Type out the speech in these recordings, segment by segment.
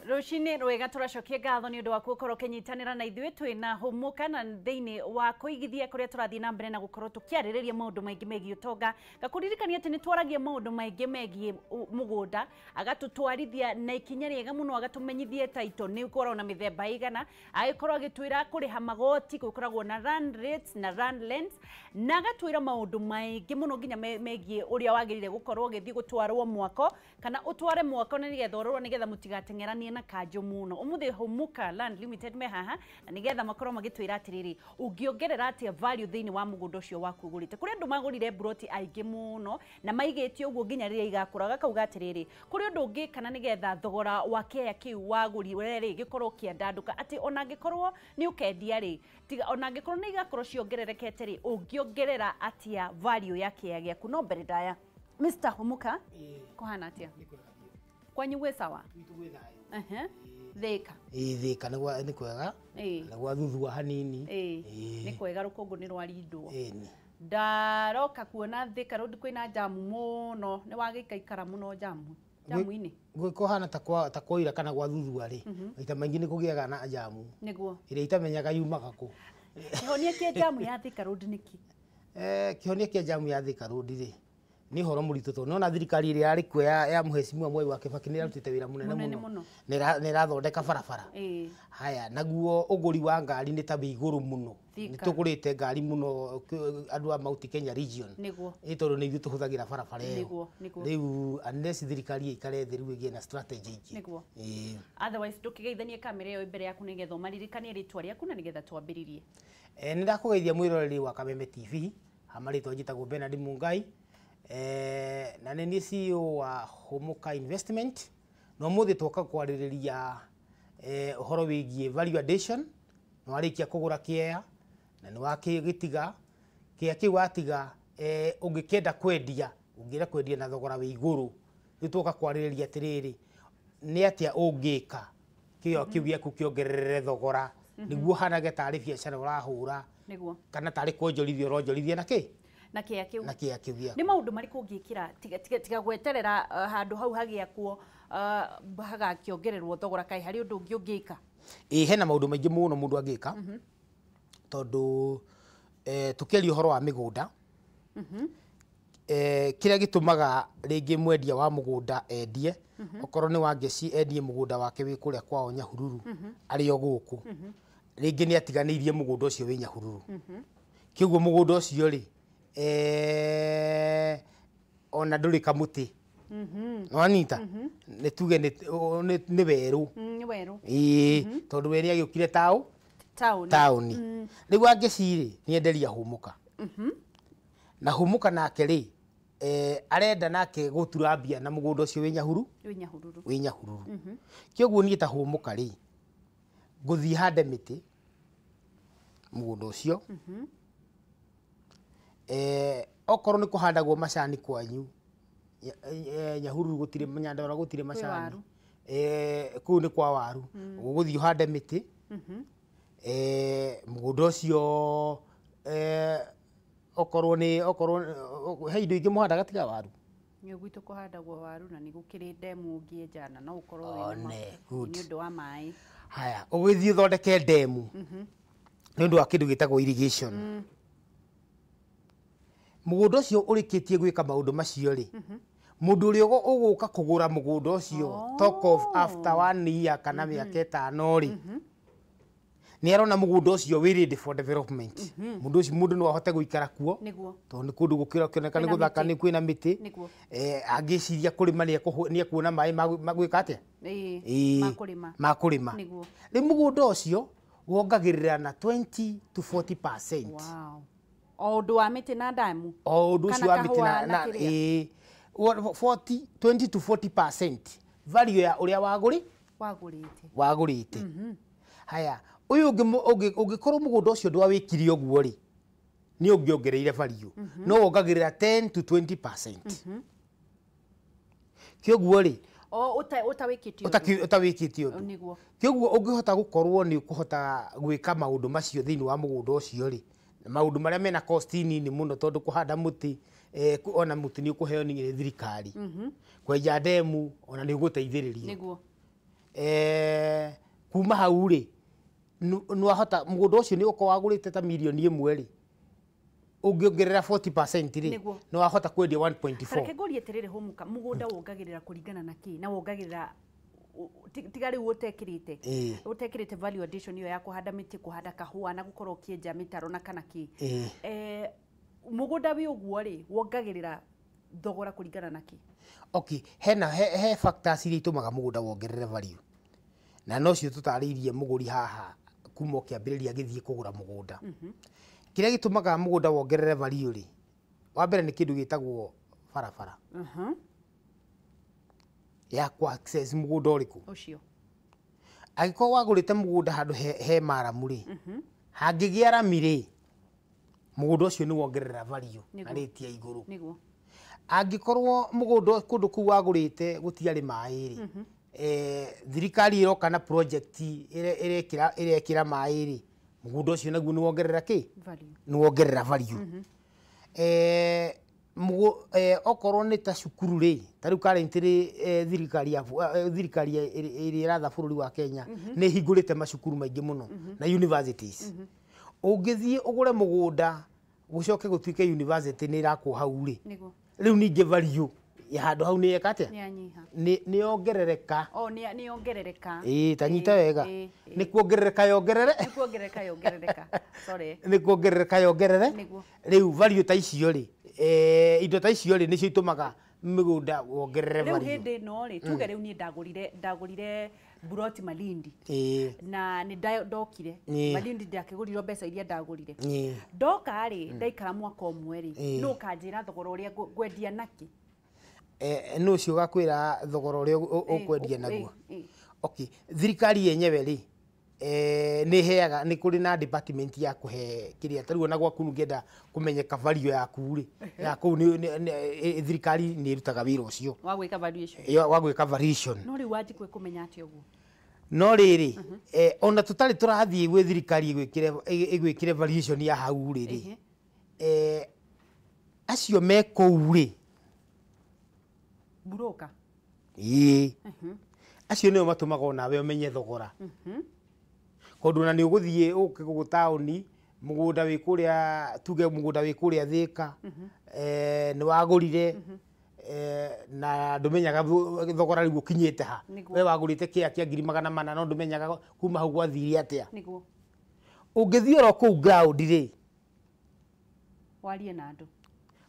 Rushine rwega turacokia ngatho ni undu wa gukorwo kinyitanira na ithuĩ twina humuka na thiini wa kuigithia kuria turathii na mbere na gukorwo tukiarĩrĩria maundu maingi megie utonga gakuririkania ati ni twaragia maundu maingi megie mugunda agatutwarithia na ikinya riega muno agatumenyithia taito ni ukorwo na mithemba igana agikorwo agitwira kuriha magoti gukoragwo na land rates na land lengths na agatwira maundu maingi muno nginya megie uria wagirire gukorwo githii gutwarwo mwako kana utware mwako na nigetha urorwo nigetha mutigatengeranie na kanjo muno umuthi humuka land limited me haha na nigetha makorwo magitwira atiriri ungiongerera atia value thiini wa mugunda ucio waku ugurite kuri andu magurire broti aingi muno na maigitio uguo nginya riria igakuraga kauga atiriri kuri undu ungi kana nigetha thogora wa kea kiu wagurire ri gikorwo kiandanduka ati ona gikorwo ni ukendia ri tiga ona gikorwo ni igakorwo ciongererekete ri ungiongerera atia value ya kea giaku no mbere daya Mr. Humuka kuhana atia kwanyu gwe sawa thika thika ni kwega na gwa thuthua hanini ni kwega rukungu ni rwarindwo ndaroka kuona thika road kwina jamu muno ni wagikaikara muno jamu ini gwe kohana ta koira kana gwa thuthua ri ita maingi ni kugiaga na jamu niguo ire itamenyaga yumaga ku kihonia kia jamu ya thika road niki kihonia kia jamu ya thika road ri ni horo muritu to nona thirikari iri ari kwe ya muheshimiwa Mwai wa Kibaki ni rutite wira munene muno ni rathondeka barabara haya naguo uguri wa ngari ni tabi iguru muno ni tugurite ngari muno andu a Mount Kenya region niguo itondo ni ithu tuhuthagira barabara iyo riu unless thirikari ikare thiru igie na strategy ingi niguo otherwise tukigeithanie kamera iyo mbere yaku nigetha maririkanie ritwa riaku na nigetha twambiririe ni ndakugeithia mwiroreri wa Kameme TV amaritwa njitagwo Bernard Mungai na ni CEO wa Humuka Investment no muthi twoka kwaririria uhoro wigie value addition no arikia kugura kiea na ni wakigitiga kia ki watiga ungikenda kwendia ungira kwendia na thogora wi iguru ni twoka kwaririria atiriri ni atia ungika kio kiugia ku kiongerere thogora niguo hanage tari biacara urahura niguo kana tari kwonjorithio ronjorithia na ki na kia kiu gĩa ni maundu mariku ungikira tiga gweterera handu hau hagiakwo hagakiongererwo thogora kai hari undu ungika hena maundu maingi muno mundu angika tondu tukiaria uhoro wa migunda kiria gitumaga ringi mwendia wa mugunda endie okorwo ni wa Ngeci endie mugunda wake wi kuria kwao Nyahururu ari o guku ringi ni atiganirie mugunda ucio wi Nyahururu kiguo mugunda ucio ri ona nduri kamuti no anita ni tuge ni weru tondu we ni agiukire tauni riu angiciri ni enderia Humuka na Humuka nake ri arenda nake gutura mbia na mugunda ucio wi Nyahururu kiguo ni ta Humuka ri nguthi hande miti mugunda ucio okorwo ni kuhandagwo macani kwanyu Nyahururu gutire Nyandora gutire macani ku ni kwa waru guguthi hande miti mugunda ucio okorwo he indo ingi muhandaga tiga waru ni gwitu kuhandagwo waru na ni gukiri demu ungienjana no ukorwo ni undu wa mai haya ugithi thondeke demu ni undu wa kindu gitagwo irrigation mugunda ucio urikitie gwika maundu macio ri mundu uri uguka kugura mugunda ucio talk of after 1 year kana miaka 5 ri ni arona mugunda ucio wi ready for development mundu no ahote guikara kuo tondu ni kundu gukira kioneka ni guthaka ni kwina miti agiciria kurima ni akuona mai magwika atia makurima ri mugunda ucio wongagirira na 20 to 40%. Wow. Odu wa miti na damu odu cio wa miti na 20 to 40% value ya uria wagurite haya uyu ungikorwo mugunda ucio ndwawikire uguo ri ni ungiongereire value no wongagirira 10 to 20% kiguo ri utawikitio niguo kiguo ungihota gukorwo ni ukuhota gwika maundu macio thiini wa mugunda ucio ri maundu maria mena cost nini muno tondu kuhanda muti ona muti ni ukuheo ni thirikari kwenja demu ona ni uguteithiriria niguo kuma hau ri no ahota mugunda ucio ni uko wagurite ta milioni 1 ri ungiongerera 40% ri no ahota kwendia 1.4. Reke ngorie tiriri humuka mugunda wongagirira kuringana na ki na wongagirira tigari utekirite utekirite value addition iyo ya kuhanda miti kuhanda kahua na gukorwo kienja mitaro na kana ki mugunda wi uguo ri wongagirira thogora kuringana na ki? Okay, he factors iria itumaga mugunda wongerere value na no cio tutariirie muguri haha kuma kiambiriria githie kugura mugunda. Kiria gitumaga mugunda wongerere value ri wa mbere ni kindu gitagwo barabara ya kwa access mugunda uriku ucio agiko wagurite mugunda handu he maramu ri hangigia rami ri mugunda ucio ni wongerera value na rate ya iguru niguo angikorwo mugunda kundu ku wagurite gutiari mai ri thirikari iroka na project irekira mai ri mugunda ucio naguo ni wongerera ki value ni wongerera value okorwo ni ta cukuru ri tariu currently thirikari iri ratha bururi wa Kenya ni hingurite macukuru maingi muno na universities ungithie ugure mugunda gucoke gutuike university ni irakwo hau ri riu ninge value ya handu hau ni yekatia ni yongerereka ni yongerereka tanyita wega ni kuongerereka yongerere sorry ni kuongerereka yongerere riu value ta icio ri indo ta icio ri nicio itumaga migunda wongerere value. Riu hindi no ri tuge riu ni ndagurire buroti Malindi na ni ndokire Malindi ndakigurirwo mbeca iria ndagurire ndoka ri ndaikara mwaka umwe ri no kanjira thogora uria ngwendia naki no cio gakwira thogora uria ukwendia naguo. Okay, thirikari yenyewe ri ni heaga ni kuri na department ya kuhe kiria tariu na gwaku ngienda kumenyeka value yaku ri yaku ni thirikari ni irutaga wira ucio wa gwika valuation wa gwika valuation no ri waji kwe kumenya ati uguo no riri ona tutari turathie gwe thirikari igwikire valuation ya hau ri acio meko ri buroka acio nio matumaga onawe umenye thogora kondu na ni uguthie ukigugu tauni mugunda wi kuria tuge mugunda wi kuria Thika ni wagurire na ndumenyaga thogora riu ukinyite ha we wagurite kia 400,000 no ndumenyaga kuma hau gwathiri atia niguo ungithie ro ku ground ri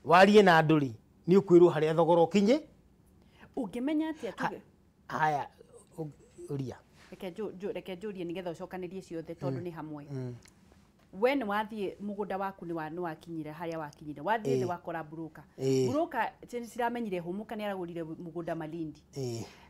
warie na andu ri ni ukwirwo haria thogora ukinye ungimenya atia tuge haya uria reke njurie nigetha ucokanirie ciothe tondu ni hamwe we ni wathie mugunda waku ni wakinyire haria wakinyire wathie ni wakora buroka ciramenyire humuka ni aragurire mugunda Malindi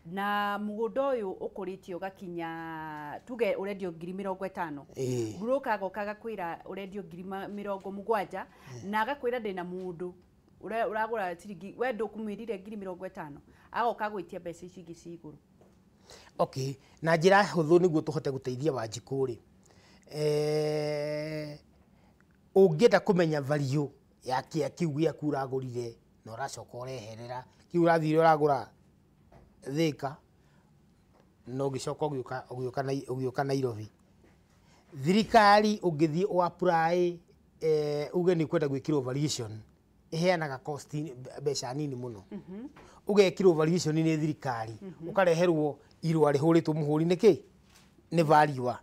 na mugunda uyu ukuritio gakinya tuge urendio 50,000 buroka agokaga kwira urendio 70,000 na agakwira ndina mundu uragura ciringi we ndukumirire 50,000 agoka gwitia mbeca ici ingi ciguru. Okay, na njira huthu niguo tuhote guteithia Wanjiku ri ungienda kumenya value ya kia kiu giaku uragurire na uracoka ureherera kiu urathire uragura Thika no gicoka ugiuka Nairobi thirikari ungithie u apply uge ni kwenda gwikirwo valuation iheanaga cost mbeca nini muno ugekirwo valuation ni thirikari ukareherwo irwa rihuritwo muhuri niki ni value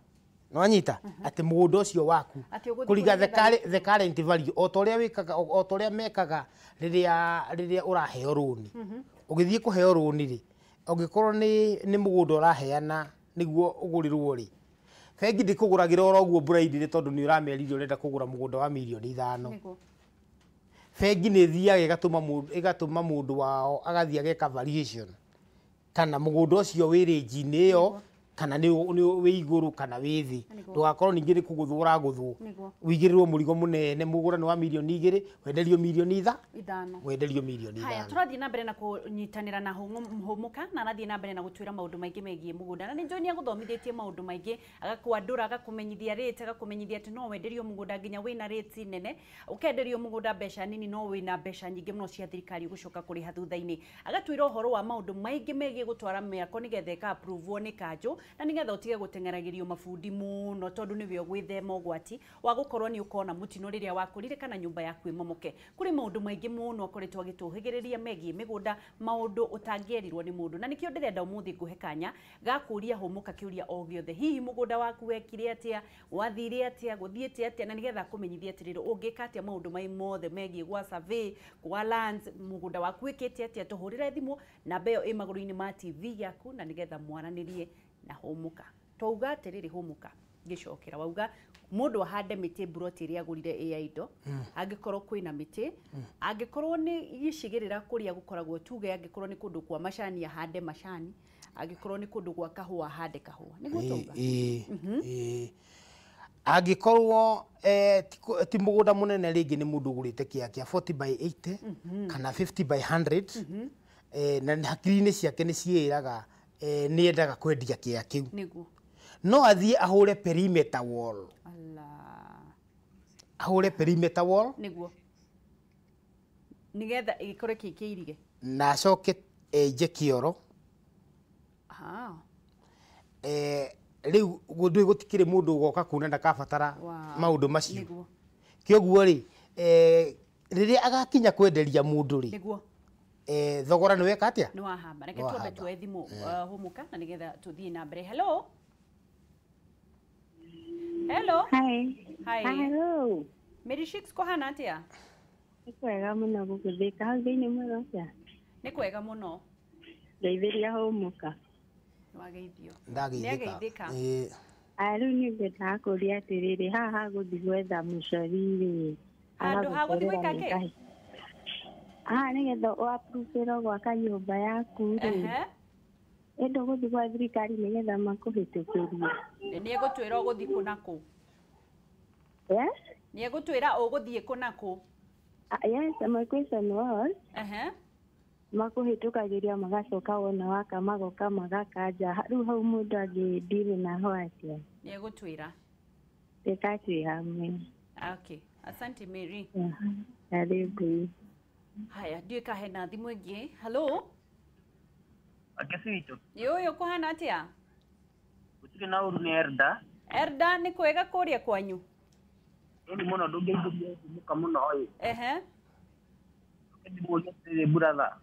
no anyita ati mugunda ucio waku kuriga the current value otoria wikaga otoria mekaga riria uraheo loan ugithie kuheo loan ri ungikorwo ni mugunda uraheana niguo ugurirwo ri bengi ndikuguragira oro guo braid ri tondu ni urameririo urenda kugura mugunda wa milioni 5 bengi ni thiaga igatuma mundu wao agathia geka valuation kana mugunda ucio wi range-ini iyo kana ni wi iguru kana wi thi ndugakorwo ningi ni kuguthura guthwo wigirirwo murigo munene mugura ni wa milioni 2 wenderio milioni 5 wenderio milioni 5 haya turathie na mbere na kunyitanira na humuka na nathie na mbere na gutwira maundu maingi megie mugunda na ni John aguthomithitie maundu maingi agakwandura agakumenyithia rate agakumenyithia ati no wenderio mugunda nginya wina rate nene ukenderio mugunda mbeca nini no wina mbeca nyingi muno cia thirikari gucoka kuri hathutha-ini agatwira uhoro wa maundu maingi megie gutwara miako nigetha ka approve ni kanjo na nigetha utige gutengeragirio mabundi muno tondu niwe gwithema ugwati wa gukorwo ni ukona mutino riria wakurire kana nyumba yaku imomoke kuri maundu maingi muno akoretwo agituhigiriria megie migunda maundu utangierirwo ni mundu na nikio ndirenda umuthi nguhe kanya gakuria humuka kiuria o giothe hihi mugunda waku wekire atia wathire atia guthiete atia na nigetha kumenyithia atiriro ungika atia maundu mai mothe megie gwa survey gwa lands mugunda waku wikite atia tuhurire thimu na beo imaguru-ini ma TV yaku na nigetha mwaranirie na humuka twauga atiriri humuka ngicokera wauga mundu ahande miti broti ria agurire aido angikorwo kwina miti angikorwo ni gicigirira kuria gukoragwo tuge angikorwo ni kundu kwa macani ahande macani angikorwo ni kundu gwa kahua ahande kahua niguo twauga angikorwo ti mugunda munene ringi ni mundu ugurite kia 40 by 80 kana 50 by 100 na hakiri-ini ciake ni ciiraga ni endaga kwendia kia kiu niguo no athie ahure perimeter wall ahure perimeter wall niguo nigetha ikore kiirige na acoke enje kioro riu ndui gutikire mundu ugoka kuna ndakabatara maundu macio kioguo ri riria agakinya kwenderia mundu ri niguo thogora ni weka atia ni wahamba reke twambe tuwe thimu humuka na nigetha tuthie na mbere hello hi hello Mary Shix ko hana atia ni kwega muno gukuthika hau thiini mwega atia ni kwega muno ndeithiria humuka wageithio ndageithika riu ni ngwenda kuria atiriri haha guthi gwetha mucori handu ha guthi gwika ki nigetha uapprove gwaka nyumba yaku ri endo guthi gwa thirikari nigetha makuhitukirie ni egutwira uguthi kunaku ni egutwira uguthie kunaku yes my question was makuhitukagiria magacoka wona waka magoka magakanja riu hau mundu angindire naho atia ni egutwira tekati hamwe okay asante Mary karibu haya ndiuka hena thimu ingi hello agesi witu yo ko hana atia gutire na uru ni Erda ni kwega kuria kwanyu ni muno ndungeithirie humuka muno oi ndi muno brother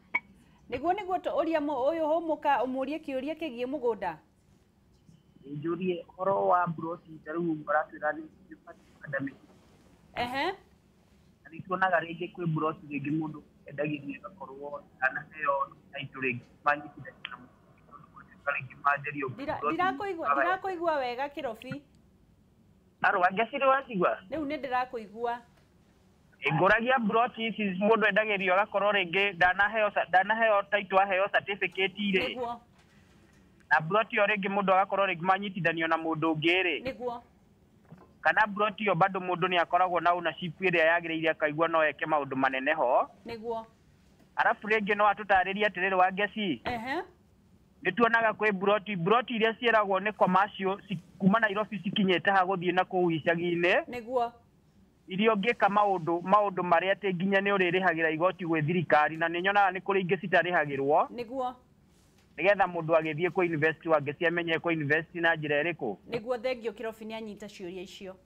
niguo to uria uyu humuka umurie kiuria kigie mugunda injurie horo wa broti taru ratira ni academic ari tuonaga ringi kwi broti ringi mundu endagirie gakorwo ana heyo aituri manyitire ndirakuigua wega kirofi aro agesire wasigwa riu ni ndirakuigua ngoragia broti ici mundu endagirio agakorwo ringi ndanaheo title aheo certificate ire niguo na broti yo ringi mundu agakorwo ringi manyitithanio na mundu ungi ri niguo kana broti yo bado mundu ni akoragwo na ownership iria yagiriire akaigua no eke maundu manene ho niguo arafu ringi no atutariria atiriri wa ngeci nituonaga kwi broti iria cieragwo ni commercial kuma Nairobi cikinyete ha guthie na kuu icagi-ini niguo irio ngika maundu maria ati nginya ni uririhagira igoti gwe thirikari na ninyonaga ni kuri ingi citarihagirwo niguo nigetha mundu agithie ku invest wa ngeci amenye ku invest na njira iriku niguo thengio kirofi ni anyita ciuria icio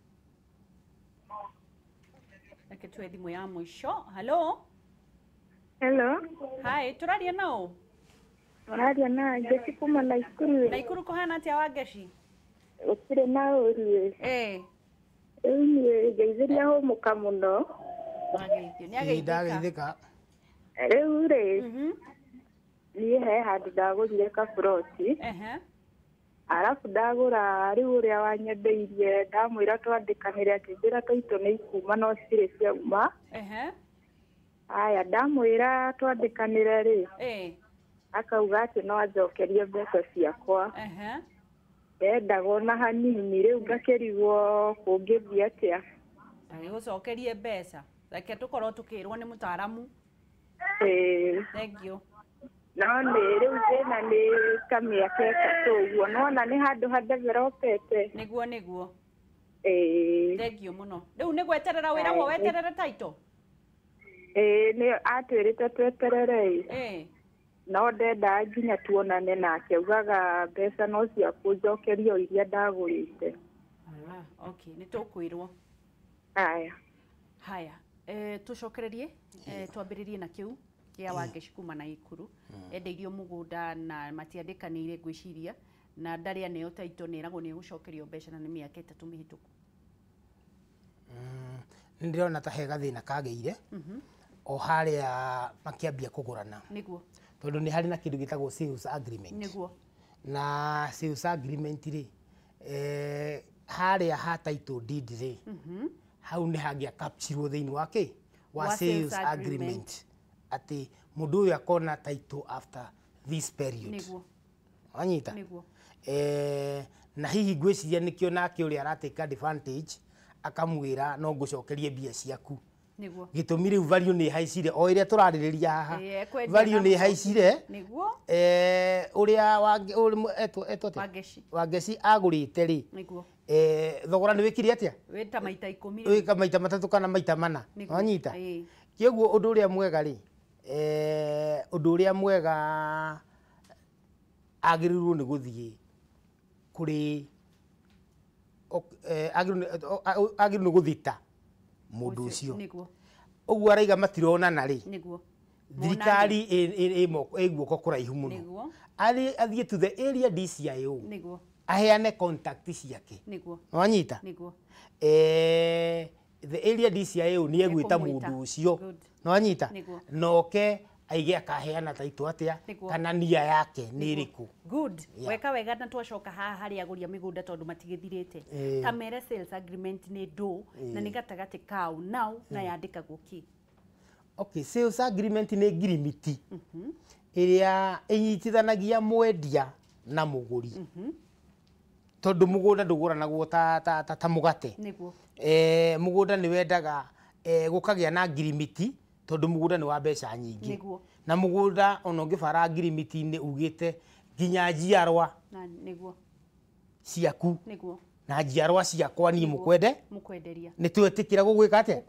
reke twe thimu ya mwisho hello hi turaria nao turaria na ngeci kuma Naikuru ko hana atia wa ngeci utire na uru ngeithiria humuka muno ndageithika riu ri nie he handu ndagurire kaburoti arafu ndagura riu uria wanyendeirie ndamwira twandikanire ati njira taitu ni ikuma no cire ciauma aya ndamwira twandikanire ri akauga ati no anjokerie mbeca ciakwa endaga na hanini riu ngakirigwo kungithia atia ari gucokerie mbeca reke tukorwo tukirwo ni mutaaramu thank you no nä rä u thä nä kamĩaka ĩtatũ ũguo nona nĩ handũ hadevelopete nĩguo thengio mũno rĩu nĩ gweterera wĩragwo weterere taito nĩ atwĩrĩte tweterere no ndenda nginya tuonane nake ugaga mbeca no ciaku njokerio iria ndagũrĩte okay nĩ tũkwĩrwo haya tucokererie twambĩrĩrie na kĩu kia Wangeshi kuma na Ikuru endeirio mugunda na matiandĩkanĩire ngwĩciria na ndarĩ aneo taito nĩragwo nĩ gũcokerio mbeca na nĩ mĩaka 3 mĩhĩtũku ndirona ta he gathĩna kagĩire o harĩa makĩambia kũgũrana nĩguo tondũ nĩ harĩ na kĩndũ gĩtagwo sales agreement nĩguo na sales agreement rĩ harĩa ha title deed rĩ hau nĩ hangĩa capture thĩinĩ wa kĩ wa sales agreement ati mundu uyu akona title after this period niguo anyita niguo na hihi ngwiciria nikio nake uri arateka advantage akamwira no ngucokerie mbia ciaku niguo gitumi riu value ni haicire o iria turaririria haha value ni haicire niguo uria Wangeshi agurite ri niguo thogora ni wikiri atia wita maita 10 wika maita 3 kana maita 4 anyita kieguo undu uria mwega ri undu uria mwega agirirwo ni guthie kuri agirirwo ni guthita mundu ucio niguo uguo araiga matironana ri niguo thirikari iguoko kuraihu muno niguo athie to the area DCIO niguo aheane contact ciake niguo wanyita niguo the area DCIO ni egwita mundu ucio no anyita noke aige akaheana taito atia kana nia yake ni iriku good weka wega na twacoka haha hari aguria migunda tondu matigithirite ta mere sales agreement ni do na ni gatagati kau now na yandikagwo ki okay sales agreement ni ngirimiti iria inyitithanagia mwendia na muguri tondu mugunda nduguranagwo ta mugate niguo mugunda ni wendaga gukagia na ngirimiti tondu mugunda ni wa mbeca nyingi na mugunda ona ngibara ngirimiti ni ugite nginya njiarwa na niguo ciaku niguo na njiarwa ciakwa ni mukwenderia ni twetikira gugwika atia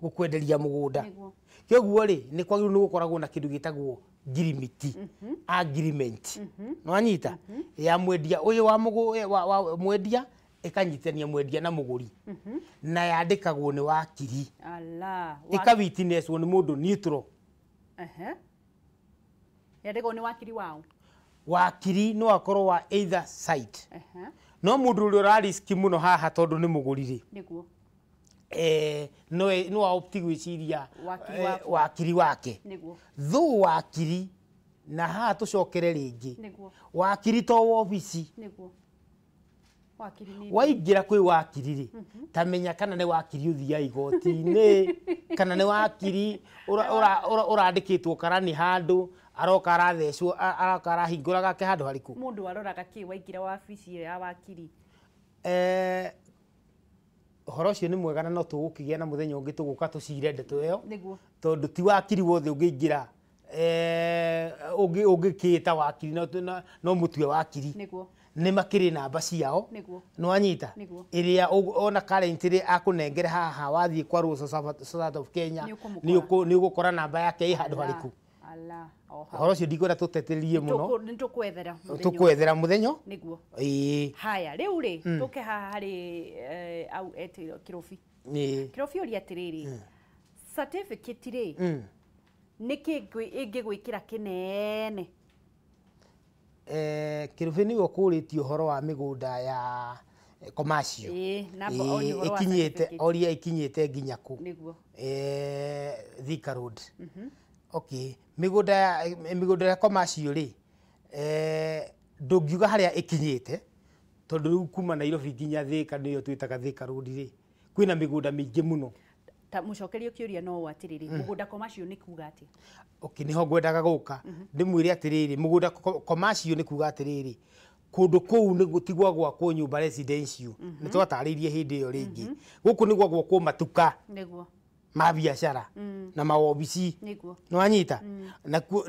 gukwenderia mugunda niguo kiguo ri ni kwagirwo ni gukoragwo na kindu gitagwo ngirimiti agreement no anyita ya mwendia uyu wa mwendia ikanyitania mwendia na muguri na yandikagwo ni wakiri ika witness ni mundu neutral yandikagwo ni wakiri wao wakiri no akorwo wa either side no mundu uri ra risk muno haha tondu ni muguri ri niguo no opti gwiciria wakiri wake niguo thu wakiri na haha tucokere ringi wakiri to ofisi niguo wakiri ni waingira kwi wakiri ri tamenya kana ni wakiri uthia igoti-ini kana ni wakiri urandikitwo karani handu aroka arathecwo aroka arahingura gake handu hariku mundu aroraga ki waingira wabici ya wakiri horo cio ni mwega na no tugukigia na muthenya ungi tuguka tucire ndeto iyo niguo tondu ti wakiri wothe ungiingira ungikita wakiri no mutwe wakiri niguo ni makiri namba ciao no anyita iria ona currently akunengere haha wathie kwa Russo South of Kenya ni ugukora namba yake i handu hariku horo cio ndikwenda tuteterie muno tukwethera muthenyo niguo haya riu ri tuke haha hari au etiro kirofi uri atiriri certificate ri niki ingigwikira kinene kirofi ni ukuritio horo wa migunda ya commercial ikinyite oria ikinyite nginya ku niguo Thika Road okay migunda ya commercial ri ndungiuga haria ikinyite tondu riu kuma Nairobi nginya Thika niyo twitaga Thika Road ri kwina migunda mingi muno ta mucokerio kiuria no watiriri mugunda commercial ni kuga ati okay niho ngwendaga guka ndimwire atiriri mugunda commercial ni kuga atiriri kundu kou ni gutigwa gwakwo nyumba residential ni twataririe hindi iyo ringi guku ni gwakwo matuka niguo ma biashara na maobici niguo no anyita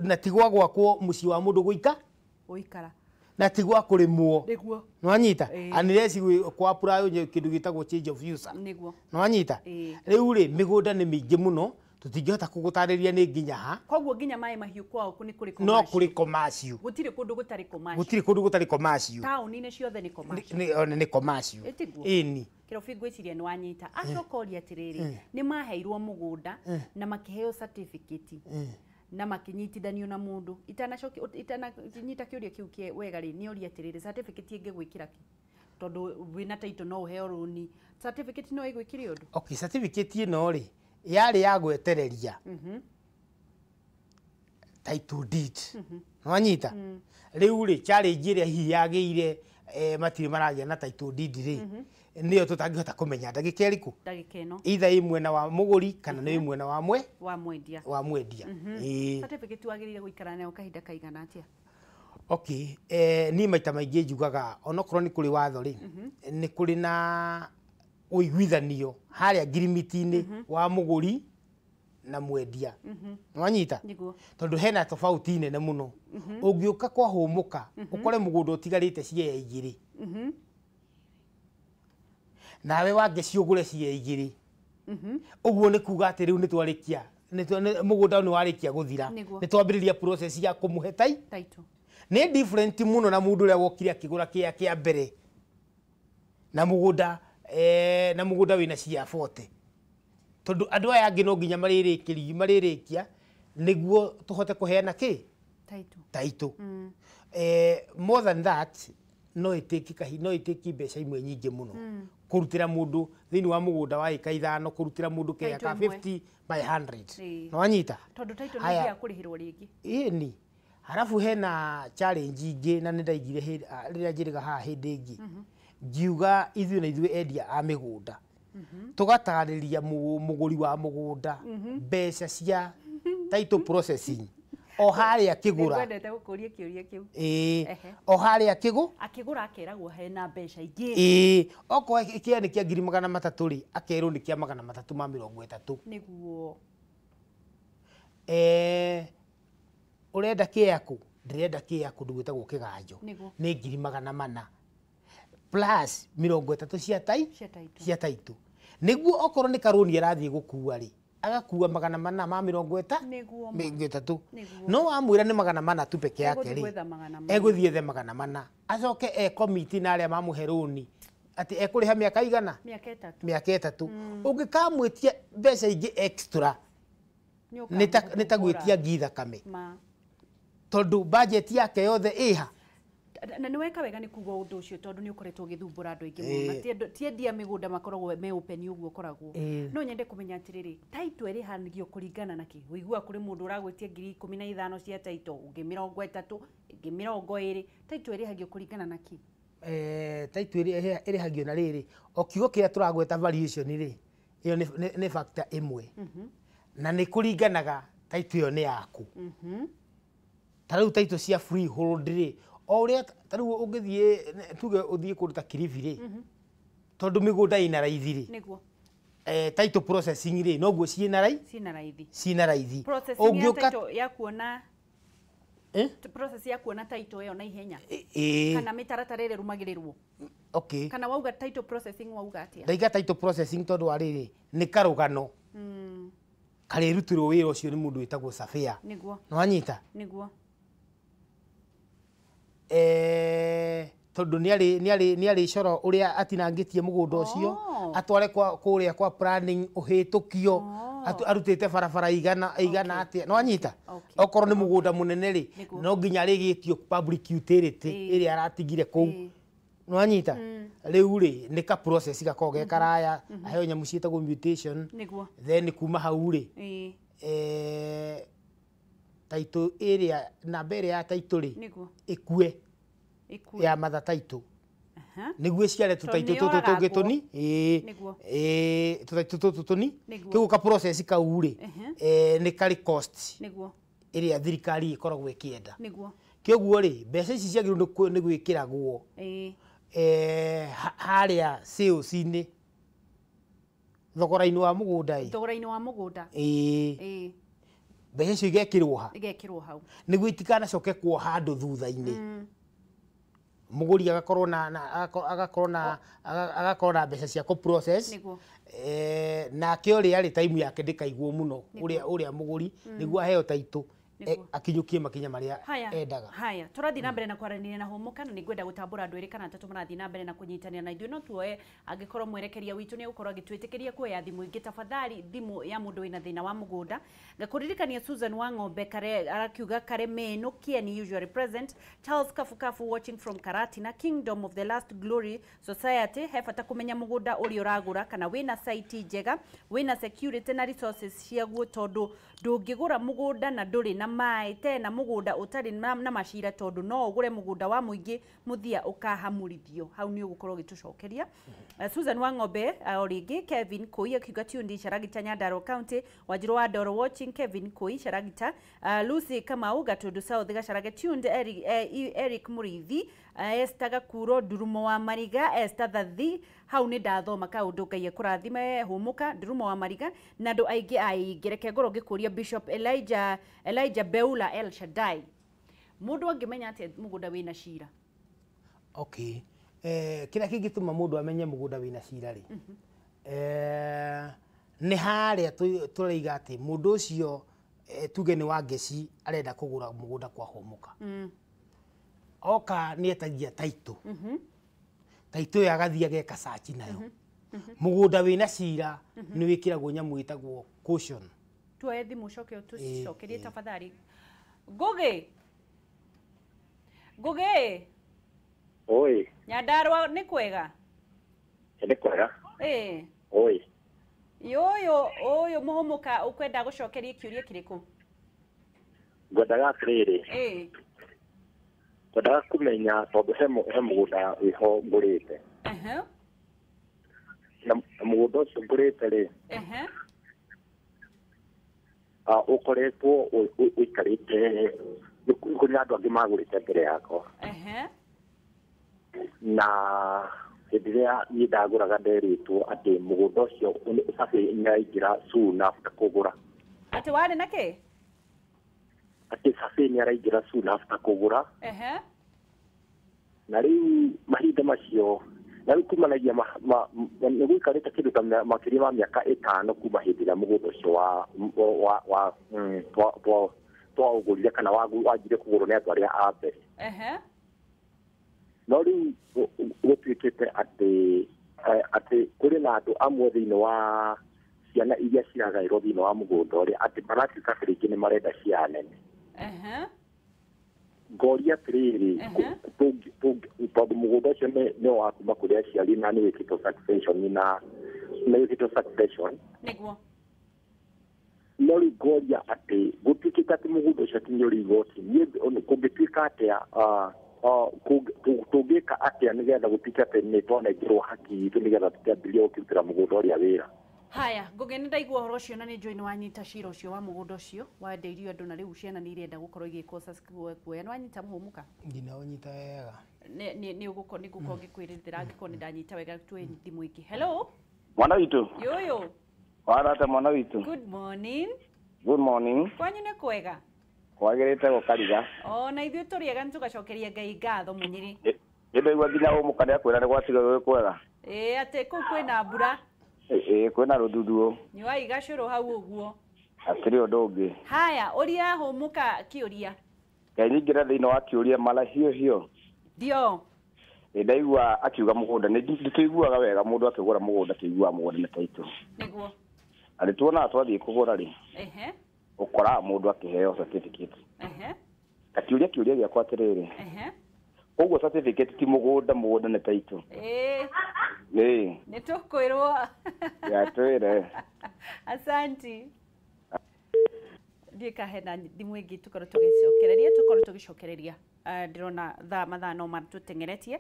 na tigwa gwakwo muci wa mundu guikara na tigwa kurimwo niguo no anyita unless kwa apply kindu gitagwo change of user niguo no anyita riu ri migunda ni mingi muno tutingihota kugutariria ni nginya ha koguo nginya mai mahiu kwao kuni kuri no kuri commercial gutire kundu gutari commercial gutire kundu gutari commercial tauni-ini ciothe ni commercial ni commercial ini Kirobi ngwiciria ni wanyita acokoria atiriri ni maheirwo mugunda na makiheo certificate na makinyitithanio na mundu itana nyita kiuria kiu kie wega ri ni uria atiriri certificate ingi gwikira ki tondu wina taito no uheo runi certificate no igwikire undu okay certificate ino ri yari ya gwetereria title deed no anyita riu ri challenge iria hi yagiire matiri maragia na title deed ri niyo tutangihota kumenya ndagika iriku ndagika ino either imwena wa muguri kana ni imwena wa mwendia certificate wagirire guikara nayo kahinda kaigana atia okay ni maita maingi njugaga onokorwo ni kuri watho ri ni kuri na uiguithanio haria ngirimiti-ini wa muguri na mwendia nwanyita tondu hena tofauti nene muno ungiuka kwa humuka ukore mugunda utigarite cia igiri nawe wange ciugure cia igiri uguo ni kuga ati riu ni twarikia mugunda ni warikia guthira ni twambiriria process ya kumuhe title ni different muno na mundu uria wokire akigura kia mbere na mugunda wina cia 40 tondu andu aya angi no nginya maririkia niguo tuhote kuheana ki title more than that no itiki mbeca imwe nyingi muno kurutira mundu thini wa mugunda wa ika 5 kurutira mundu kea ka 50 by 100 no anyita tondu title ni ya kurihirwo ringi ni halafu hena challenge ingi na nindaigire riria njiriga haha hindi ingi ngiuga ithuĩ na ithuĩ endia a migunda tugatariria muguri wa mugunda mbeca cia title processing o haria kigura ngwendete gukuria kiuria kiu o haria akigura akeragwo hena mbeca ingi oko kia ni kia 300 ri akerwo ni kia 330 niguo urenda kiaku ndirenda kiaku ndugwetagwo kiganjo ni 400 plus 30 cia title niguo okorwo ni karuni arathie gukua ri agakuwa 430 no wamwira ni 400 tu peke yake ri egũthie the 400 acoke committee na aria mamuheruni ati ekuriha miaka igana miaka 3 ungikamwitia mbeca ingi extra nitagwitia ngitha kame tondu budget yake yothe iha na ni weka wega ni kuga undu ucio tondu ni ukoretwo githumbura andu aingi muno tiendia migunda makoragwo me open uguo koragwo no nyende kumenya atiriri title iri hanigio kuringana na ki uigua kuri mundu uragwetia 15,000 cia title ungi 30 ungi 20 title iri hagio kuringana na ki title iri hagio na riri o kiugo kiria turagweta variation ri iyo ni factor imwe na ni kuringanaga title iyo ni yaku tariu title cia freehold ri o uria tariu ungithie tuge uthie kuruta Kilifi ri tondu migunda ina raithi ri niguo title processing ri noguo ciina raithi ungiuka ya kuona process ya kuona title iyo na ihenya kana mitaratara ire rumagirirwo okay kana wauga title processing wauga atia ndaiga title processing tondu ariri ni karugano kare rutirwo wira ucio ni mundu witagwo Safia niguo no anyita niguo tondu ni ari coro uria atinangitie mugunda ucio atware kuria kwa planning uhitukio arutite barabara igana atia no anyita okorwo ni mugunda munene ri no nginya rigitio public utility iria aratigire kou no anyita riu ri ni ka process gakoge karaya ayo nyamu cietagwo mutation then kuma hau ri title area na mbere ya title ri ikue ya mother title niguo ciare tutaito tutu tungituni tutaito tutuni kiu ka process kauri ni kari cost area thirikari ikoragwo ikienda Kĩoguo rĩ mbeca ici ciagĩrĩirwo nĩ gwĩkĩragwo harĩa sales-inĩ thogora-inĩ wa mũgũnda thogora-inĩ wa mũgũnda mbeca icio igekĩrwo hau nĩguo itikanacoke kuo handũ thutha-inĩ mũgũri agakorwo na mbeca cia process nake ũrĩa arĩ time yake ndĩkaigwo mũno ũrĩa mũgũri nĩguo aheo taitũ akinyukie makinya maria endaga. Haya turathi na mbere na kwaranĩria na Hũmuka na nĩngwenda gũtambũra andũ erĩ kana atatũ marathi na mbere na kũnyitanĩra na ithuĩ no tuoe angĩkorwo mwerekeria witũ nĩ gũkorwo agĩtwĩtĩkĩria kuoya thimũ ingĩ tafadhali thimũ ya mũndũ wĩna thĩna wa mũgũnda. Ngakũririkania Susan wa Ng'ombe kare arakiuga kare meno Kieni usually present, Charles Kafukafu watching from Karatina, Kingdom of the Last Glory Society. He bata kũmenya mũgũnda ũrĩa ũragũra kana wĩna site njega, wĩna security na resources ciaguo, tondũ ndũngĩgũra mũgũnda na ndũrĩ na mai tena mũgũnda ũtarĩ na macira, tondũ no ũgũre mũgũnda wa mũingĩ mũthia ũkahamũrithio. Hau nĩ ũgũkorwo ũgĩtũcokeria. Susan wa Ng'ombe o rĩngĩ, Kevin Koi akiuga Tundi Charagita Nyandarua County, Wanjiru wa Ndoro watching, Kevin Koi Charagita, Lucy Kamau Gatundu South Gacharage Tundi, Eric Murithi, Esther Gakuro Ndurumo wa Mariga, Esther Thathi. Hau nĩ ndathoma kaũndũ Ngai ekũrathime Hũmuka Ndurumo wa Mariga na andũ aingĩ aingĩ ngoro ngĩkũria Bishop Elijah Beula El Shaddai. Mũndũ angĩmenya atĩ mũgũnda wĩna cira? Okay. Kĩrĩa kĩngĩtũma mũndũ amenye mũgũnda wĩna cira rĩ, nĩ harĩa tũraiga atĩ mũndũ ũcio tuge nĩ wa Ngeci arenda kũgũra mũgũnda kwa Hũmuka. Oka nĩ etagia taitũ. Taitũ ya gathia ageka search nayo. Mũgũnda wĩna cira nĩ wĩkĩragwo nyamũ ĩtagwo caution. Tuoe thimũ coke tũcokerie tafadhali. Ngugi. Oi. Nyandarua nĩ kwega? Nĩ kwega. Oi. Ũyũ Mũhũmuka ũkwenda gũcokeria kĩũria kĩrĩkũ? Ngwendaga atĩrĩrĩ. Ngwendaga kũmenya tondũ he mũgũnda wĩho ngũrĩte. Na mũgũnda ũcio ngũrĩte rĩ, ũkoretwo ũikarĩte kũrĩ na andũ angĩ magũrĩte mbere yakwa. Na hĩndĩ ĩrĩa niĩ ndagũraga nderĩtwo atĩ mũgũnda ũcio cabi nĩ araingĩra soon after kũgũra. Atĩ warĩ na kĩ? Atĩ cabi nĩ araingĩra soon after kũgũra. Na rĩu mahinda macio na rĩu kumanagia nĩ gũikarĩte kĩndũ ta makĩria ma mĩaka 5 kuma hĩndĩ ĩrĩa mũgũnda ũcio twaũgũrire kana wanjire kũgũrwo nĩ andũ arĩa a mbere. No rĩu gũtuĩkĩte atĩ kũrĩ na andũ amwe thĩinĩ wa ciana iria ciragaĩrwo thĩinĩ wa mũgũnda ũrĩa atĩ maratuĩka atĩ rĩngĩ nĩ marenda ciana nene. Ngoria atĩrĩrĩ, tondũ mũgũnda ũcio nĩ wa kuma kũrĩ aciari na nĩ wĩkĩtwo succession. Nĩguo. No rĩu ngoria atĩ gũtuĩkĩte atĩ mũgũnda ũcio atĩ nĩ ũrĩ igoti, kũngĩtuĩka atĩa tũngĩka atĩa nĩgetha gũtuĩke atĩ nĩ twanengĩrwo haki itũ nĩgetha tũkĩambĩrĩria gũkĩrutĩra mũgũnda ũrĩa wĩra. Haya, Ngugi nĩ ndaigua ũhoro ũcio na nĩ njũĩ nĩ wanyita cira ũcio wa mũgũnda ũcio wendeirio andũ na rĩu ciana nĩ irenda gũkorwo igĩkosa kuoya. Nĩ wanyita Mũhũmuka? Ndinawanyita wega. Nĩ ũgũkorwo ngĩkwĩrĩra angĩkorwo nĩ ndanyita wega. Tuoe thimũ ingĩ. Hello? Mwana witũ. Yũyũ. Warata mwana witũ. Good morning. Good morning. Kwanyu nĩ kwega? Kwagĩrĩte gũkariga. Na ithuĩ tũrĩ ega nĩtũgacokeria Ngai ngatho Mũnyiri. Ndaigua nginya Hũmuka nĩ akwĩra nĩ gwatiga gwĩ kwega. Atĩ kũu kwĩna mbura. Kwĩna rũthuthuũ. Nĩ waiga cũrũ hau ũguo. Hatirĩ ũndũ ũngĩ. Haya, ũria Hũmuka kĩũria. Ngai nyingĩra thĩinĩ wa kĩũria mara hiũ. Ndio. Ndaigua akiuga mũgũnda nĩ tũiguaga wega mũndũ akĩgũra mũgũnda tũiguaga mũgũnda nĩ taitũ. Nĩguo. Arĩ tuonaga twathiĩ kũgũra rĩ. Ũkoraga mũndũ akĩheo certificate. Akiuria kĩũria gĩakwa atĩrĩrĩ. Ũguo certificate ti mũgũnda nĩ taitũ. Nĩ tũkwĩrwo. Twĩre. Asanti. Ndiĩ kahena thimũ ĩngĩ tũkorwo tũgĩcokereria ndirona mathaa no matutengeretie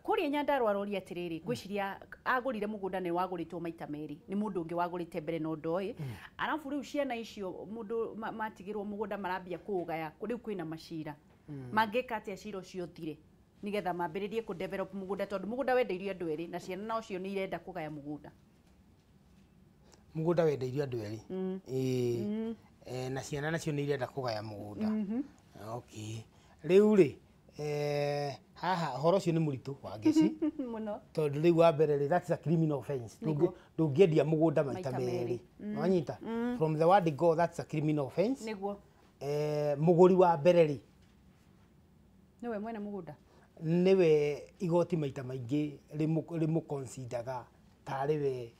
kuria Nyandarua rori atiriri gwiciria agurire mugunda ni waguritwo maita meri ni mundu ungi wagurite mbere no ndoi arafu riu ciana icio mundu matigirwo mugunda marambia kuugaya riu kwina macira mangika atia cira ucio thire nigetha mambiririe ku develop mugunda tondu mugunda wendeirio andu eri na ciana no cio ni irenda kugaya mugunda wendeirio andu eri na ciana nacio ni irenda kugaya mugunda okay riu ri haha horo cio ni muritu wa ngeci muno tondu riu wa mbere that's a criminal offense ndungiedia mugunda maita meri no nyita from the word go that's a criminal offense niguo muguri wa mbere ri niwe mwene mugunda niwe igoti maita maingi rimu consideraga tariwe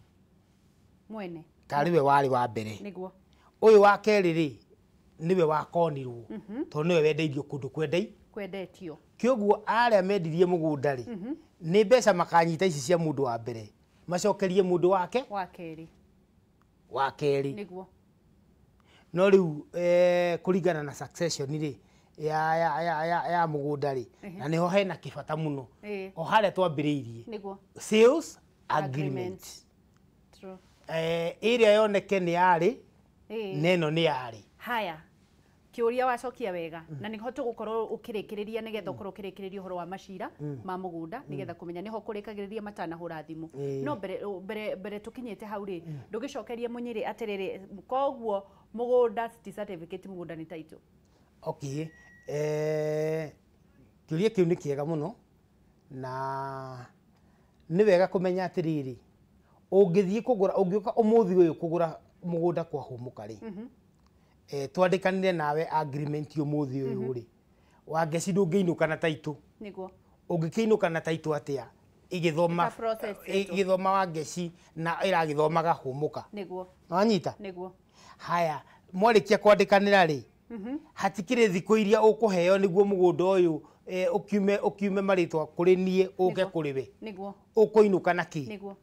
mwene wari wa mbere niguo uyu wa keri ri niwe wakonirwo tondu niwe wendeirio kundu kwendetio kioguo aria mendirie mugunda ri ni mbeca makanyita ici cia mundu wa mbere macokerie mundu wake wa keri niguo no riu kuringana na succession ri ya mugunda ri na niho hena kibata muno o haria twambiriirie niguo sales agreement true iria yoneke ni yari neno ni yari haya kiuria wacokia wega na nihote gukorwo ukirikiriria nigetha ukorwo ukirikiriria uhoro wa macira ma mugunda nigetha kumenya niho kurikagiriria matana hura thimu no mbere tukinyite hau ri ndugicokerie munyiri atiriri koguo mugunda city certificate mugunda ni title okay kiuria kiu ni kiega muno na ni wega kumenya atiriri ungithie kugura ungiuka umuthi uyu kugura mugunda kwa humuka ri twandikanire nawe agreement umuthi uyu ri wa ngeci ndungiinuka na title niguo ungikiinuka na title atia igithoma wa ngeci na iragithomaga humuka niguo wanyita niguo haya mwarikia kwandikanira ri hatikire thiko iria ukuheo niguo mugunda uyu ukiume maritwa kuri nie uke kuriwe niguo ukuinuka na ki niguo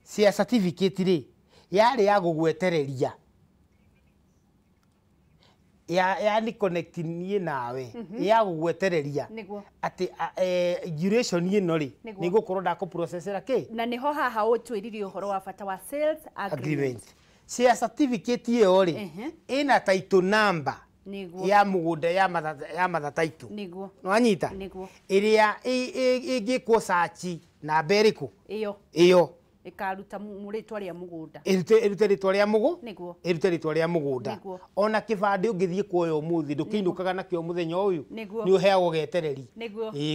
cia certificate ri yari ya gugwetereria yani connect nie nawe ya gugwetereria ati duration ino ri nigukorwo ndako processera ki na niho haha utwiririe uhoro wa bata wa sales agreement cia certificate iyo ri ina title number ya mugunda ya matha title niguo no anyita niguo iria ingikwo search na mberiku iyo ikaruta muritwa ria mugunda irute ritwa ria niguo irute ritwa ria mugunda ona kibande ungithie kuoya umuthi ndukiinukaga nakio muthenya uyu ni uheagwo getereri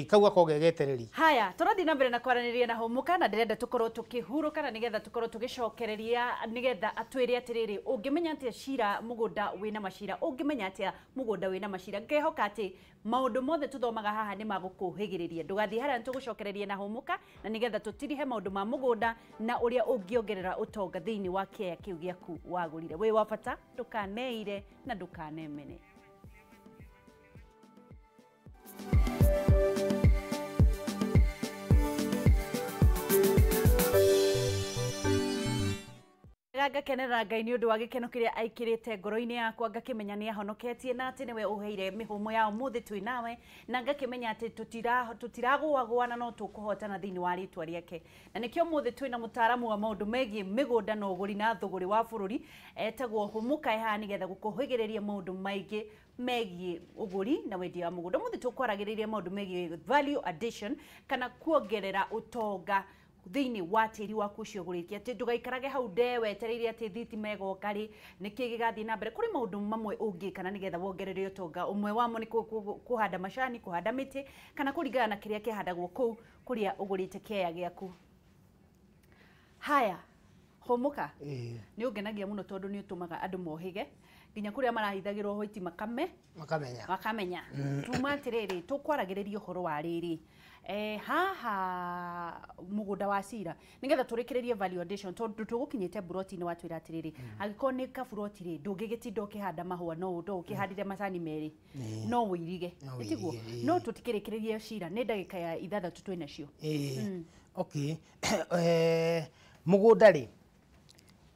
kauga ko getereri haya turathi na mbere na kwaraniria na humuka na ndirenda tukorwo tukihuruka na nigetha tukorwo tugicokereria nigetha atwire atiriri ungimenya atia cira mugunda wina macira ungimenya atia mugunda wina macira ngehoka ati maundu mothe tuthomaga haha ni magukuhigiriria ndugathie haria tugucokereria na humuka na nigetha tutirihe maundu ma mugunda na uria ungiongerera utonga thiini wa kiaya kiu giaku wagurire wi wa bata ndukaneire na ndukanemene ngakenerera Ngai ni undu wa gikeno kiria aikirite ngoro-ini yakwa ngakimenya ni ahonoketie na ati niwe uheire mihumo ya umuthi twi nawe na ngakimenya ati tutiragwa no tukuhotana thiini wa ritwa riake na nikio umuthi twi na mutaramu wa maundu megie migunda na uguri na thuguri wa bururi etagwo humuka eha nigetha gukuhigiriria maundu maingi megie uguri na wendia wa mugunda umuthi tukwaragiriria maundu megie value addition kana kuongerera utonga thiini wa tiri waku ucio uguritie ati ndugaikarage hau wetereire ati thitima igoka ri niki gigathie na mbere kuri maundu mamwe ungikana nigetha wongerere utonga umwe wamo ni kuhanda macani kuhanda miti kana kuringana na kiria kihandagwo kuu kuria ugurite kiaya giaku haya humuka ni ungenagia muno tondu ni utumaga andu mohige nginya kuria marahithagirwo hoiti makamenya tuma atiriri tukwaragiriria uhoro wa riri haha mugunda wa cira nigetha turikiririe value addition tondu tugukinyite buroti ni watwira atiriri agiko ni ka buroti ri ndungigitinda ukihanda mahua no ndo ukihandire macani meri no wirige itiguo no tutikirikiririe cira ni ndagika ya 6 twinacio okay mugunda ri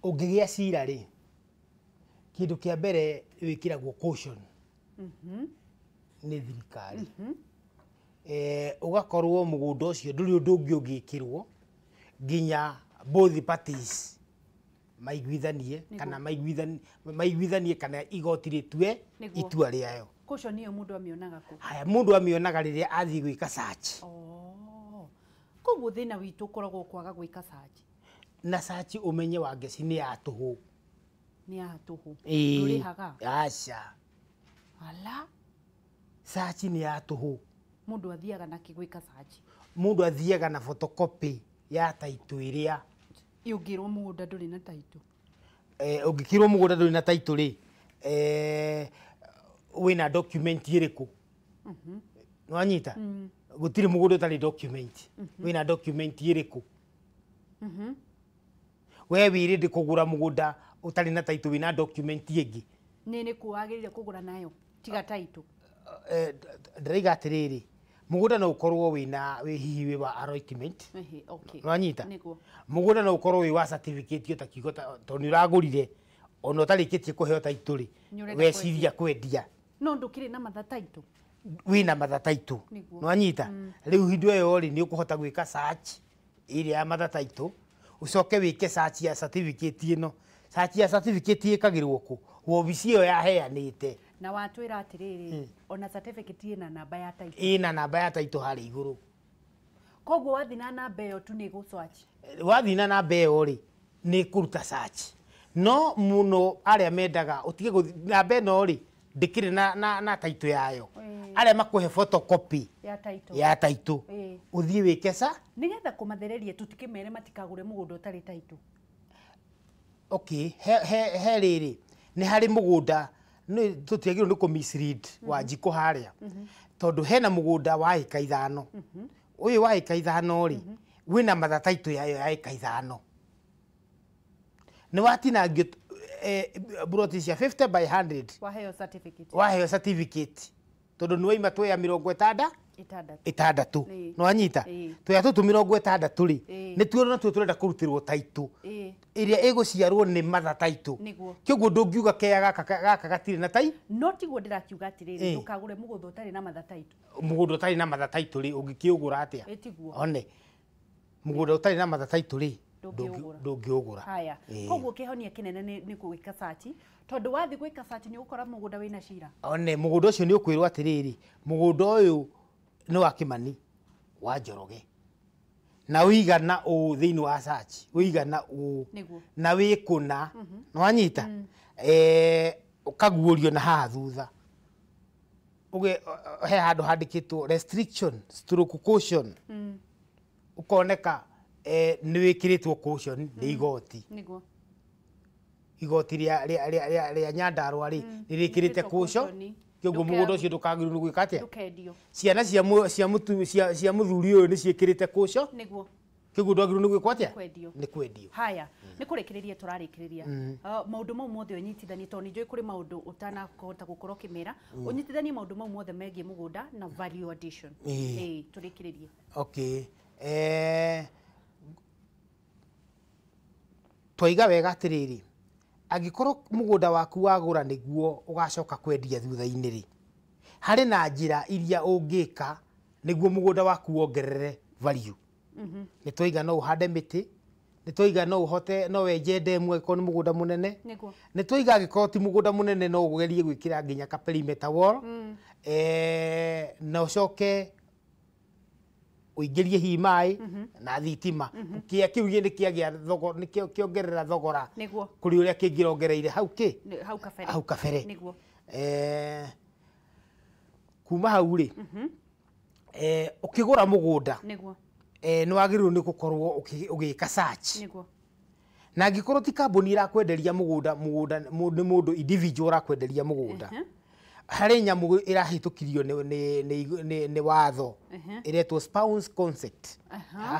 ungigia cira ri kindu kia mbere wikiragwo caution nĩ thirikari ugakorwo mugunda ucio nduri undu ungi ungikirwo nginya both parties maiguithanie kana maiguithanie kana igoti ritue itua riayo. Kucio niyo mundu amionaga ku. Haya, mundu amionaga riria athii gwika search. Koguo thina witu koragwo kwaga gwika search. Na search umenye wa ngeci ni ya tuhu. Ni ya tuhu. Ndurihaga. Aca. Ala. Search ni ya tuhu. Mundu athiaga na kigwika search. Mundu athiaga na photocopy ya title iria yugirwo mugunda nduri na title. Ungikirwo mugunda nduri na title ri wina document iriku? Nwanyita? Gutiri mugunda utari document. Wina document iriku? We wirinde kugura mugunda utari na title wina document ingi? Nini kuagirire kugura nayo tiga title? Ndiriga atiriri mugunda no ukorwo wina hihi wi wa allotment. Okay. Nwanyita? Mugunda no ukorwo wi wa certificate utakiuga to ni uragurire ona utarikitie kuheo title ri weciria kwendia. No ndukiri na matha title. Wina matha title. Nwanyita? Riu hindu iyo ri ni ukuhota gwika search iria ya matha title ucoke wike search ya certificate ino. Search ya certificate ikagirwo ku wobici iyo yaheanite na watwira atiriri ona certificate ina namba ya title. Ina namba ya title hari iguru. Koguo wathi na namba iyo tu ni go search. Wathi na namba iyo ri ni kuruta search. No muno aria mendaga utige namba ino ri ndikire na title yayo. Aria makuhe photocopy ya title. Uthie wikesa nigetha kumathereria tutikimere matikagure mugunda utari title. Okay, he riri ni hari mugunda ni tutiagirwo ni ku mislead wa njiko haria tondu hena mugunda wa ika 5 uyu wa ika 5 ri wina matha title yayo ya ika 5 ni watinangio broti cia 50 by 100 waheo certificate tondu ni waima twa 60 no anyita twa tutu 60 ri ni tuo na tuo turenda kurutirwo title iria iguciarwo ni matha title kiguo ndungiuga keya gaka gatire na tai no tiguo ndirakiuga atiriri ndukagure mugunda utari na matha title. Mugunda utari na matha title ri ungikiugura atia? One mugunda utari na matha title ri ndungiugura. Haya, koguo kihonia kinene ni gwika search tondu wathi gwika search ni ukora mugunda wina cira. One mugunda ucio ni ukwirwo atiriri mugunda uyu ni wa Kimani wa Njoroge na uigana u thiini wa search uigana u na wikuna no anyita ukaguurio na haha thutha uge he handu handikitwo restriction stroke caution ukoneka ni wikiritwo caution ni igoti igoti ria Nyandarua ri ni rikirite caution kiguo mugunda ucio ndukagirwo ni gwika atia ciana cia muthuri uyu ni ciikirite caution kiguo ndwagirwo ni gwika atia ni kwendio. Haya, ni kurikiriria turarikiriria maundu mau mothe unyitithanie to ni njui kuri maundu utana kuhota gukorwo kimera unyitithanie maundu mau mothe megie mugunda na value addition. Turikiririe. Okay, twaiga wega atiriri angikorwo mugunda waku wagura niguo ugacoka kwendia thutha-ini ri hari na njira iria ungika niguo mugunda waku wongerere value. Ni twiga no uhande miti, ni twiga no uhote no wenje ndemwe ko ni mugunda munene, ni twiga angikorwo ti mugunda munene no ugerie gwikira nginya ka perimeter wall na ucoke uingirie hi mai na thitima kia kiu ni kiagia thogora ni kiongerera thogora kuri uria kingirongereire hau kabere kuma hau ri ukigura mugunda ni wagirwo ni gukorwo ugika search na angikorwo ti kambuni irakwenderia mugunda ni mundu individual akwenderia mugunda hari nyamu irahitukirio ni watho iretwo spouse consent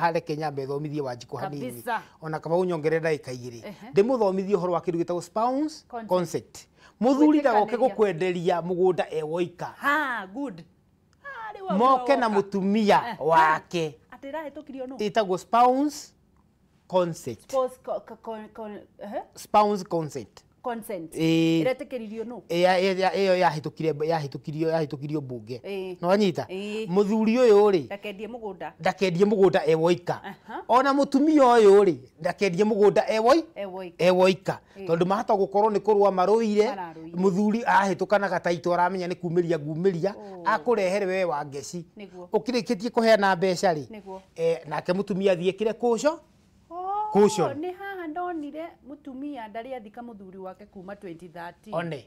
hare Kenya mbethomithie wanjiko hanini ona kaba unyongerera ikaigiri ndimuthomithie horo wa kindu gitagwo spouse consent muthuri ndagoke gukwenderia mugunda ewoika good moke na mutumia wake atirahitukirio no itagwo spouse consent spouse consent consent iretekeririo no iyo yahitukirio bunge no nyita muthuri uyu ri ndakendie mugunda ewoika ona mutumia uyu ri ndakendie mugunda ewoika tondu mahata gukorwo ni kurwa maruire muthuri ahitukana gataito aramenya ni kumiria ngumiria akurehere we wa ngeci ukirikitie kuheana mbeca ri nake mutumia thiekire kusho ni haha ndonire mutumia ndari athika muthuri wake kuma 2013 one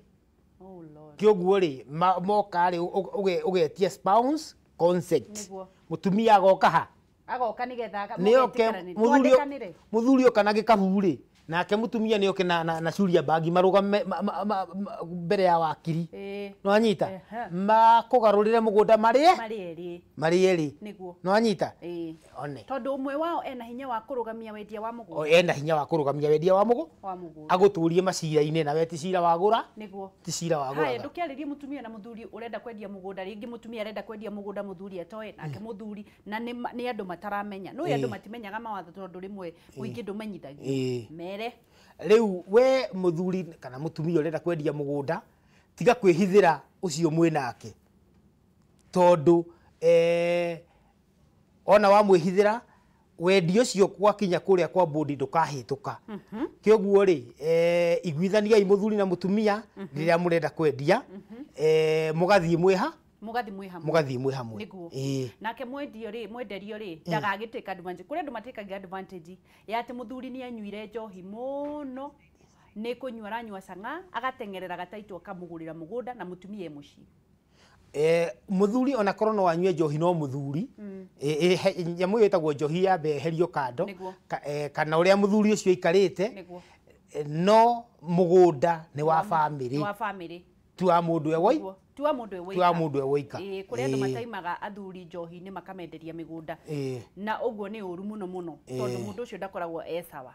Lord kioguo ri moka ri ugetia spouse consent mutumia agoka nigetha muthuri okana gikabu ri nake mutumia ni oke na curia bangi marugame mbere ya wakiri no anyita makugarurire mugunda mari eri no anyita one tondu umwe wao ena hinya wa kurugamia wendia wa mugunda ena hinya wa kurugamia wendia wa mugunda aguturie macira-ini na we ti cira wagura ti cira wagura haya ndukiaririe mutumia na muthuri urenda kwendia mugunda ringi mutumia arenda kwendia mugunda muthuri atoe nake muthuri na ni andu mataramenya no andu matimenyaga mawatho tondu rimwe kuingi ndumenyithagia riu we muthuri kana mutumia urenda kwendia mugunda tiga kwihithira ucio mwinake tondu ona wa mwihithira wendi ucio gwakinya kuria kwa bodi ndukahituka kioguo ri iguithaniai muthuri na mutumia riria murenda kwendia mugathie mwe hamwe nake mwenderio ri ndagagiteka advantage kuri andu matekaga advantage ya ati muthuri ni anyuire njohi muno ni kunywa ranywa sanga agatengerera gataitwo kamugurira mugunda na mutumia muci muthuri ona korwo no anyue njohi no muthuri nyamu yetagwo njohi ya beherio kando kana uria muthuri ucio ikarite no mugunda ni wa family tua mundu ewoika kuri andu mataimaga athuri njohi ni makamenderia migunda na uguo ni uru muno tondu mundu ucio ndakoragwo esawa